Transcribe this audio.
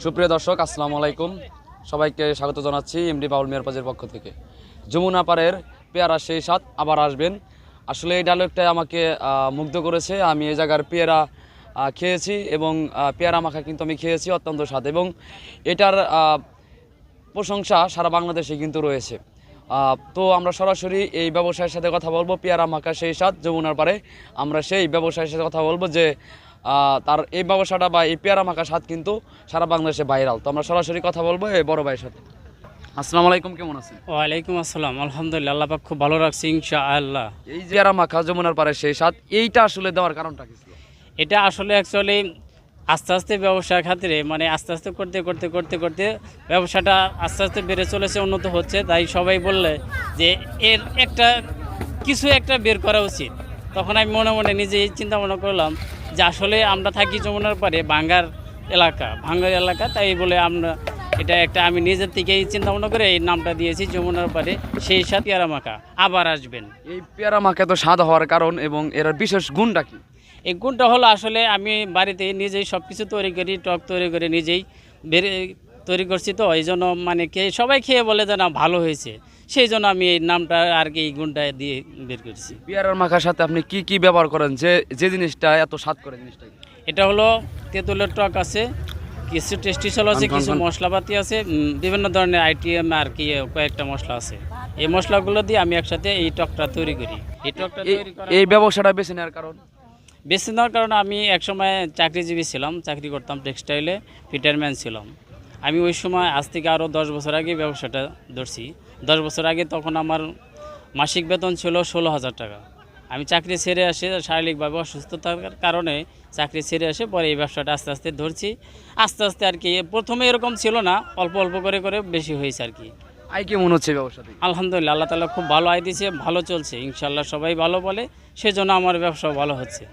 সুপ্রিয় দর্শক, আসসালামু আলাইকুম। সবাইকে স্বাগত জানাচ্ছি এমডি বাউল মিয়ারপাজের পক্ষ থেকে। যমুনা পাড়ের পেয়ারা সেই স্বাদ আবার আসবেন। আসলে এই ডায়লগটাই আমাকে মুগ্ধ করেছে। আমি এই জায়গার পেয়ারা খেয়েছি এবং পেয়ারা মাখা কিন্তু আমি খেয়েছি, অত্যন্ত স্বাদ, এবং এটার প্রশংসা সারা বাংলাদেশে কিন্তু রয়েছে। তো আমরা সরাসরি এই ব্যবসায়ীর সাথে কথা বলবো। পেয়ারা মাখা সেই স্বাদ যমুনার পাড়ে, আমরা সেই ব্যবসায়ীর সাথে কথা বলবো যে তার এই ব্যবসাটা বা এই পেয়ারা মাখা স্বাদ কিন্তু সারা বাংলাদেশে ভাইরাল। তো আমরা সরাসরি কথা বলবো এই বড় ভাইয়ের সাথে। আসসালামু আলাইকুম, কেমন আছেন? ওয়ালাইকুম আসসালাম, আলহামদুলিল্লাহ, আল্লাহ পাক খুব ভালো রাখছি ইনশাআল্লাহ। এই যে পেয়ারা মাখা যমুনার পাড়ে সেই স্বাদ, এইটা আসলে দেওয়ার কারণটা কি ছিল? এটা আসলে অ্যাকচুয়ালি আস্তে আস্তে ব্যবসার খাতিরে মানে আস্তে আস্তে করতে করতে করতে করতে ব্যবসাটা আস্তে আস্তে বেড়ে চলেছে, উন্নত হচ্ছে। তাই সবাই বললে যে এর কিছু একটা বের করা উচিত। তখন আমি মনে মনে নিজেই চিন্তা ভাবনা করলাম যে আসলে আমরা থাকি যমুনার পাড়ে, ভাঙ্গার এলাকা, তাই বলে আমরা আমি নিজের থেকেই চিন্তা ভাবনা করে এই নামটা দিয়েছি যমুনার পাড়ে সেই স্বাদ পেয়ারা মাখা আবার আসবেন। এই পেয়ারা মাখা তো স্বাদ হওয়ার কারণ এবং এর বিশেষ গুণটা কি? এই গুণটা হলো আসলে আমি বাড়িতে নিজেই সব কিছু তৈরি করি, টক তৈরি করে নিজেই তৈরি করছি। তো এই জন্য মানে সবাই খেয়ে বলে যে না ভালো হয়েছে, সেই জন্য আমি এই নামটা আর কি এই গুণটা দিয়ে বের করছি। পেয়ারার মাখার সাথে আপনি কি কি ব্যবহার করেন যে জিনিসটা এত স্বাদ করে? জিনিসটা কি? এটা হলো তেঁতুলের টক আছে, কিছু টেস্টি সল আছে, কিছু মশলাপাতি আছে, বিভিন্ন ধরনের আইটেম আর কি কয়েকটা মশলা আছে। এই মশলাগুলো দিয়ে আমি একসাথে এই টকটা তৈরি করি। এই ব্যবসাটা বেছে নেওয়ার কারণ? বেছে নেওয়ার কারণে আমি একসময় চাকরিজীবী ছিলাম, চাকরি করতাম টেক্সটাইলে, ফিটারম্যান ছিলাম আমি ওই সময়। আজ থেকে আরও 10 বছর আগে ব্যবসাটা ধরছি। 10 বছর আগে তখন আমার মাসিক বেতন ছিল 16,000 টাকা। আমি চাকরি ছেড়ে আসে শারীরিকভাবে অসুস্থতার কারণে চাকরি ছেড়ে আসে পরে এই ব্যবসাটা আস্তে আস্তে ধরছি। আস্তে আস্তে আর কি প্রথমে এরকম ছিল না, অল্প অল্প করে করে বেশি হয়েছে আর কি। আয় কেমন হচ্ছে ব্যবসাতে? আলহামদুলিল্লাহ, আল্লাহ তাআলা খুব ভালো আয় দিয়েছে, ভালো চলছে ইনশাআল্লাহ, সবাই ভালো বলে, সেজন্য আমার ব্যবসা ভালো হচ্ছে।